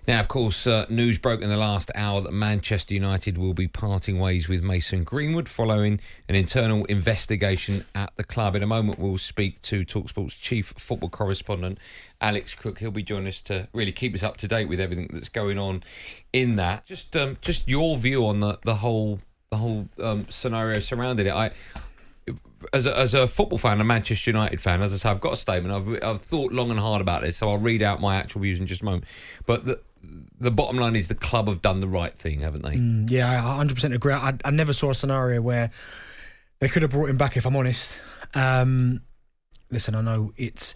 Now, of course, news broke in the last hour that Manchester United will be parting ways with Mason Greenwood following an internal investigation at the club. In a moment, we'll speak to talkSPORT's chief football correspondent, Alex Crook. He'll be joining us to really keep us up to date with everything that's going on in that. Just your view on the whole scenario surrounding it. As a football fan, a Manchester United fan, as I say, I've got a statement. I've thought long and hard about this, so I'll read out my actual views in just a moment. But the bottom line is the club have done the right thing, haven't they? Yeah, I 100% agree. I never saw a scenario where they could have brought him back, if I'm honest. Listen, I know he's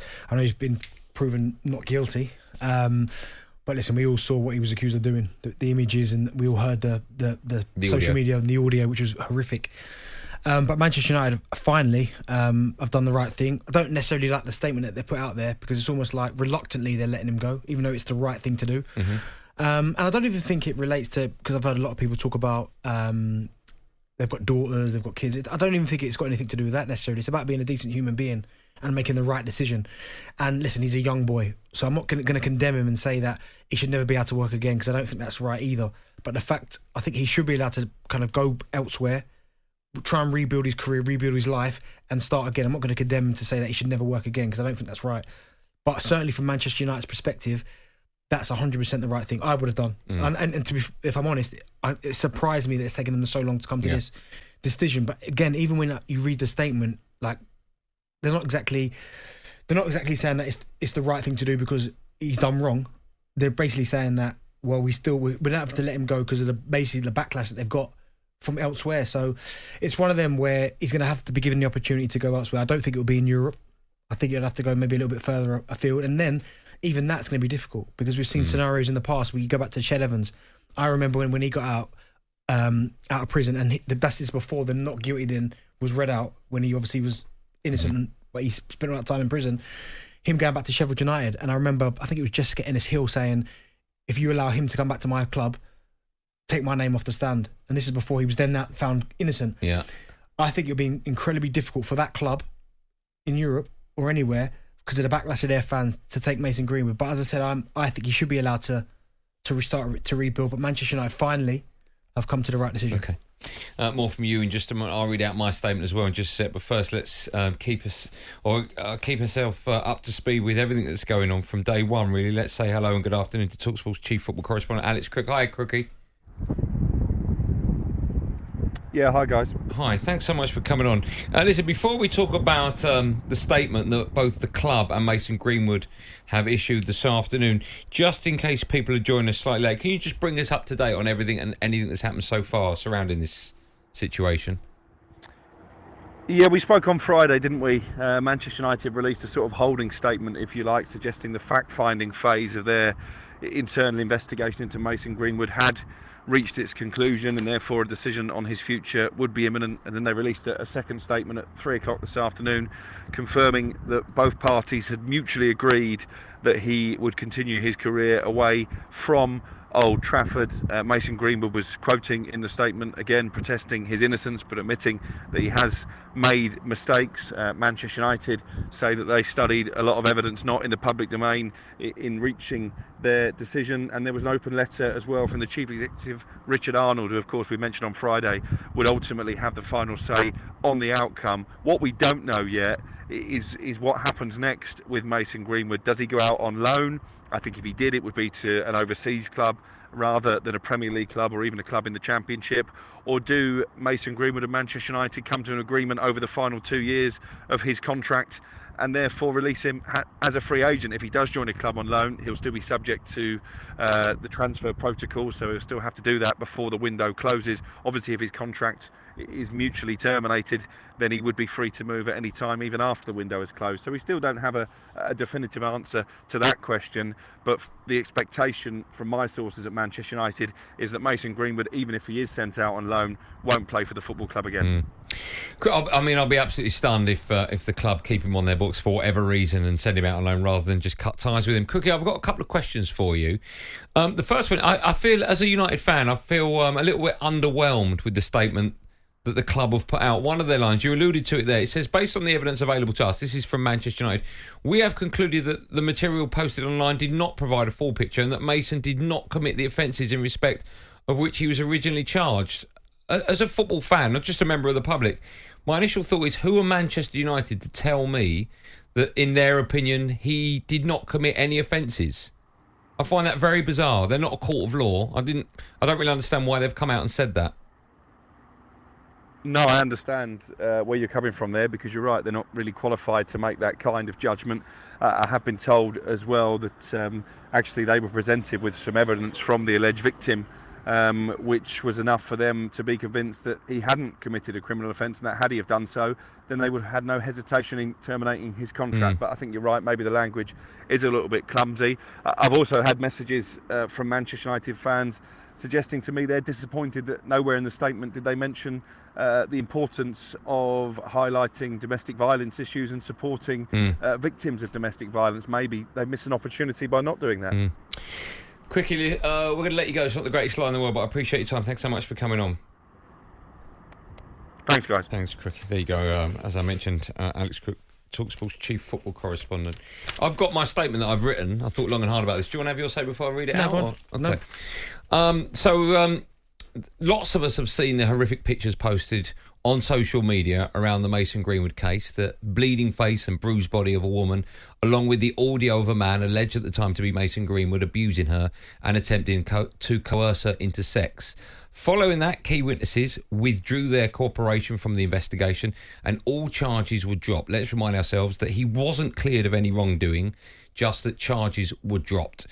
been proven not guilty. But listen, we all saw what he was accused of doing, the images, and we all heard the social media and the audio, which was horrific. But Manchester United finally have done the right thing. I don't necessarily like the statement that they put out there because it's almost like reluctantly they're letting him go, even though it's the right thing to do. Mm-hmm. And I don't even think it relates to, because I've heard a lot of people talk about they've got daughters, they've got kids. I don't even think it's got anything to do with that necessarily. It's about being a decent human being and making the right decision. And listen, he's a young boy, so I'm not going to condemn him and say that he should never be able to work again, because I don't think that's right either. But the fact, I think he should be allowed to kind of go elsewhere, try and rebuild his career, rebuild his life, and start again. I'm not going to condemn him to say that he should never work again, because I don't think that's right. But certainly from Manchester United's perspective, that's 100% the right thing I would have done. And to be, if I'm honest, it surprised me that it's taken them so long to come to this decision. But again, even when you read the statement, like, they're not exactly saying that it's the right thing to do because he's done wrong. They're basically saying that, well, we don't have to let him go because of the backlash that they've got from elsewhere. So it's one of them where he's going to have to be given the opportunity to go elsewhere. I don't think it will be in Europe. I think he'll have to go maybe a little bit further afield, and then even that's going to be difficult because we've seen scenarios in the past where you go back to Ched Evans. I remember when he got out of prison, and that's this before the not guilty then was read out, when he obviously was innocent, but he spent a lot of time in prison. Him going back to Sheffield United, and I remember, I think it was Jessica Ennis-Hill saying, if you allow him to come back to my club, take my name off the stand. And this is before he was then found innocent. Yeah, I think it'll be incredibly difficult for that club in Europe or anywhere because of the backlash of their fans to take Mason Greenwood. But as I said, I think he should be allowed to restart, to rebuild. But Manchester United finally have come to the right decision. Okay. More from you in just a moment. I'll read out my statement as well in just a sec. But first, let's keep ourselves up to speed with everything that's going on from day one, really. Let's say hello and good afternoon to talkSPORT's chief football correspondent, Alex Crook. Hi, Crookie. Yeah, hi guys. Hi, thanks so much for coming on. Listen, before we talk about the statement that both the club and Mason Greenwood have issued this afternoon, just in case people are joining us slightly late, can you just bring us up to date on everything and anything that's happened so far surrounding this situation? Yeah, we spoke on Friday, didn't we? Manchester United released a sort of holding statement, if you like, suggesting the fact-finding phase of their internal investigation into Mason Greenwood had reached its conclusion, and therefore a decision on his future would be imminent. And then they released a second statement at 3 o'clock this afternoon, confirming that both parties had mutually agreed that he would continue his career away from Old Trafford. Mason Greenwood was quoting in the statement, again protesting his innocence but admitting that he has made mistakes. Manchester United say that they studied a lot of evidence not in the public domain in reaching their decision, and there was an open letter as well from the chief executive, Richard Arnold, who of course we mentioned on Friday would ultimately have the final say on the outcome. What we don't know yet is what happens next with Mason Greenwood. Does he go out on loan? I think if he did, it would be to an overseas club rather than a Premier League club or even a club in the Championship. Or do Mason Greenwood and Manchester United come to an agreement over the final 2 years of his contract and therefore release him as a free agent? If he does join a club on loan, he'll still be subject to the transfer protocol, so he'll still have to do that before the window closes. Obviously, if his contract is mutually terminated, then he would be free to move at any time, even after the window is closed. So we still don't have a definitive answer to that question, but the expectation from my sources at Manchester United is that Mason Greenwood, even if he is sent out on loan, won't play for the football club again. I mean, I'll be absolutely stunned if the club keep him on their books for whatever reason and send him out on loan rather than just cut ties with him. Cookie, I've got a couple of questions for you. The first one, I feel, as a United fan, I feel a little bit underwhelmed with the statement that the club have put out. One of their lines, you alluded to it there. It says, based on the evidence available to us, this is from Manchester United, we have concluded that the material posted online did not provide a full picture and that Mason did not commit the offences in respect of which he was originally charged. As a football fan, not just a member of the public, my initial thought is, who are Manchester United to tell me that, in their opinion, he did not commit any offences? I find that very bizarre. They're not a court of law. I don't really understand why they've come out and said that. No, I understand where you're coming from there, because you're right, they're not really qualified to make that kind of judgment. I have been told as well that actually they were presented with some evidence from the alleged victim, which was enough for them to be convinced that he hadn't committed a criminal offence, and that had he have done so, then they would have had no hesitation in terminating his contract. But I think you're right, maybe the language is a little bit clumsy. I've also had messages from Manchester United fans suggesting to me they're disappointed that nowhere in the statement did they mention the importance of highlighting domestic violence issues and supporting victims of domestic violence. Maybe they miss an opportunity by not doing that. Quickly, we're going to let you go. It's not the greatest line in the world, but I appreciate your time. Thanks so much for coming on. Thanks, guys. Thanks, Crick. There you go. As I mentioned, Alex Crook, talkSPORT's chief football correspondent. I've got my statement that I've written. I thought long and hard about this. Do you want to have your say before I read it out? No. Okay. Lots of us have seen the horrific pictures posted on social media around the Mason Greenwood case, the bleeding face and bruised body of a woman, along with the audio of a man alleged at the time to be Mason Greenwood abusing her and attempting to coerce her into sex. Following that, key witnesses withdrew their cooperation from the investigation and all charges were dropped. Let's remind ourselves that he wasn't cleared of any wrongdoing, just that charges were dropped.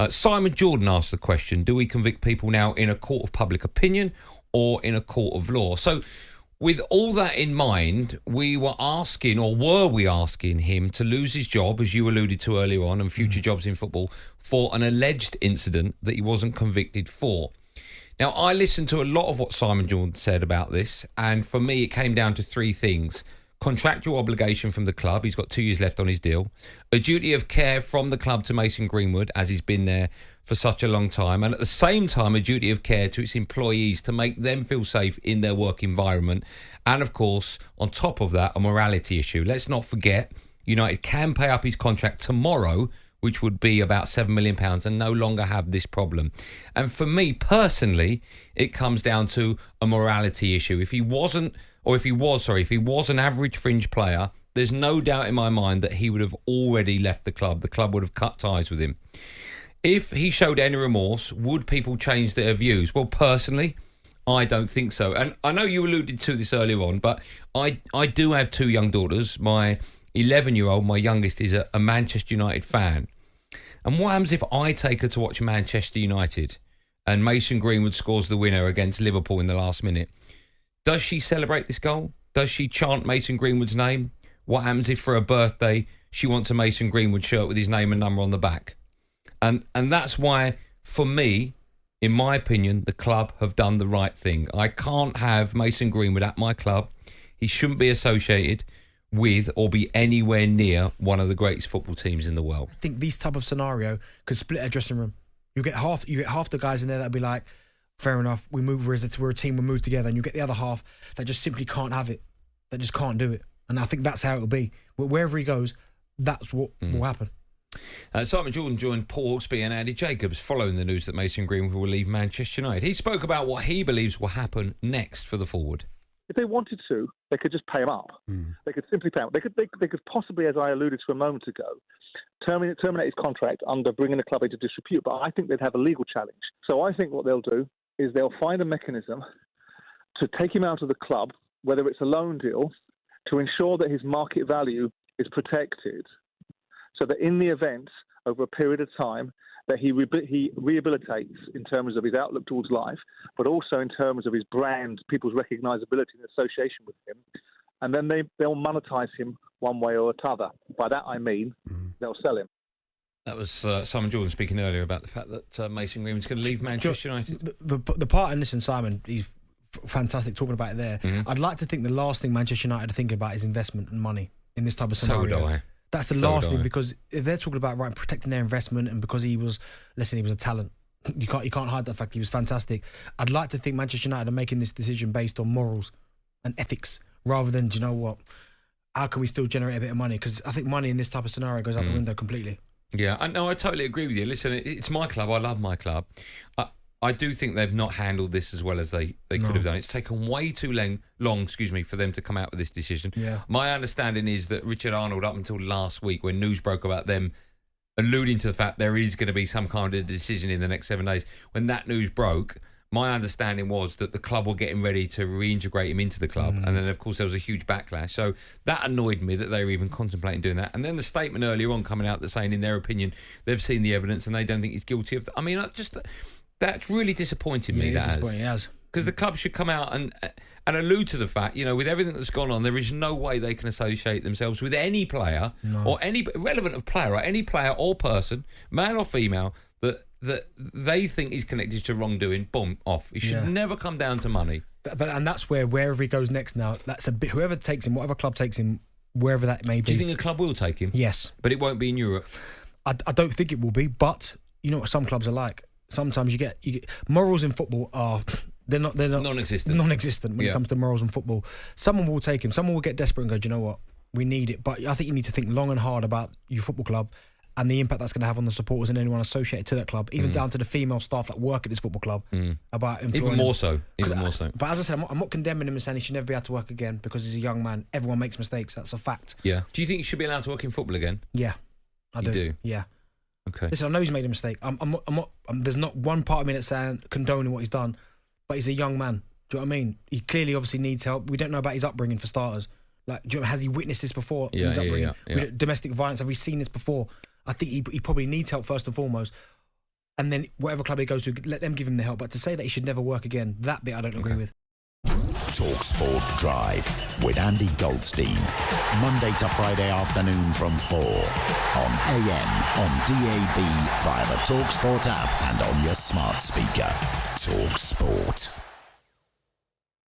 Simon Jordan asked the question, do we convict people now in a court of public opinion or in a court of law? So with all that in mind, were we asking him to lose his job, as you alluded to earlier on, and future jobs in football, for an alleged incident that he wasn't convicted for? Now, I listened to a lot of what Simon Jordan said about this, and for me, it came down to three things. Contractual obligation from the club, he's got 2 years left on his deal. A duty of care from the club to Mason Greenwood, as he's been there for such a long time. And at the same time, a duty of care to its employees to make them feel safe in their work environment. And of course, on top of that, a morality issue. Let's not forget, United can pay up his contract tomorrow, which would be about £7 million, and no longer have this problem. And for me personally, it comes down to a morality issue. If he was an average fringe player, there's no doubt in my mind that he would have already left the club. The club would have cut ties with him. If he showed any remorse, would people change their views? Well, personally, I don't think so. And I know you alluded to this earlier on, but I do have two young daughters. My 11-year-old, my youngest, is a Manchester United fan. And what happens if I take her to watch Manchester United and Mason Greenwood scores the winner against Liverpool in the last minute? Does she celebrate this goal? Does she chant Mason Greenwood's name? What happens if for her birthday she wants a Mason Greenwood shirt with his name and number on the back? And that's why, for me, in my opinion, the club have done the right thing. I can't have Mason Greenwood at my club. He shouldn't be associated with or be anywhere near one of the greatest football teams in the world. I think this type of scenario could split a dressing room. You get half the guys in there that'll be like, fair enough, we're a team, we move together, and you get the other half that just simply can't have it, that just can't do it. And I think that's how it'll be. Wherever he goes, that's what will happen. Simon Jordan joined Paul Hawksby and Andy Jacobs following the news that Mason Greenwood will leave Manchester United. He spoke about what he believes will happen next for the forward. If they wanted to, they could just pay him up. They could simply pay him up. They could possibly, as I alluded to a moment ago, terminate his contract under bringing the club into disrepute. But I think they'd have a legal challenge. So I think what they'll do is they'll find a mechanism to take him out of the club, whether it's a loan deal, to ensure that his market value is protected, so that in the event, over a period of time, that he rehabilitates in terms of his outlook towards life, but also in terms of his brand, people's recognisability and association with him. And then they'll monetize him one way or another. By that I mean they'll sell him. That was Simon Jordan speaking earlier about the fact that Mason Greenwood's going to leave Manchester United. The part, and listen, Simon, he's fantastic talking about it there. I'd like to think the last thing Manchester United are thinking about is investment and money in this type of scenario. So do I. That's the last thing, because if they're talking about protecting their investment, and because he was a talent. You can't hide that fact. He was fantastic. I'd like to think Manchester United are making this decision based on morals and ethics, rather than, do you know what, how can we still generate a bit of money? Because I think money in this type of scenario goes out the window completely. Yeah, I totally agree with you. Listen, it's my club. I love my club. I do think they've not handled this as well as they could have done. It's taken way too long, for them to come out with this decision. Yeah. My understanding is that Richard Arnold, up until last week, when news broke about them alluding to the fact there is going to be some kind of decision in the next 7 days, when that news broke, my understanding was that the club were getting ready to reintegrate him into the club. And then, of course, there was a huge backlash. So that annoyed me that they were even contemplating doing that. And then the statement earlier on coming out that saying, in their opinion, they've seen the evidence and they don't think he's guilty of... I mean, that's really disappointed me, that has. Because the club should come out and allude to the fact, with everything that's gone on, there is no way they can associate themselves with any player or any relevant of player, or any player or person, man or female, that they think is connected to wrongdoing. Boom, off. It should never come down to money. And that's wherever he goes next now, that's a bit, whoever takes him, whatever club takes him, wherever that may be. Do you think a club will take him? Yes. But it won't be in Europe? I don't think it will be, but you know what some clubs are like. Sometimes you get morals in football are they're not non-existent when it comes to morals in football. Someone will take him. Someone will get desperate and go, do you know what, we need it. But I think you need to think long and hard about your football club and the impact that's going to have on the supporters and anyone associated to that club, even down to the female staff that work at this football club. About even more so. But as I said, I'm not condemning him and saying he should never be able to work again because he's a young man. Everyone makes mistakes. That's a fact. Yeah. Do you think he should be allowed to work in football again? Yeah, I do. Yeah. Okay. Listen, I know he's made a mistake. I'm not. There's not one part of me that's saying condoning what he's done, but he's a young man. Do you know what I mean? He clearly, obviously, needs help. We don't know about his upbringing for starters. Like, has he witnessed this before? Yeah, his upbringing? yeah. Domestic violence. Have we seen this before? I think he probably needs help first and foremost, and then whatever club he goes to, let them give him the help. But to say that he should never work again, that bit I don't agree with. talkSPORT Drive with Andy Goldstein. Monday to Friday afternoon from 4 on AM, on DAB, via the talkSPORT app and on your smart speaker. talkSPORT.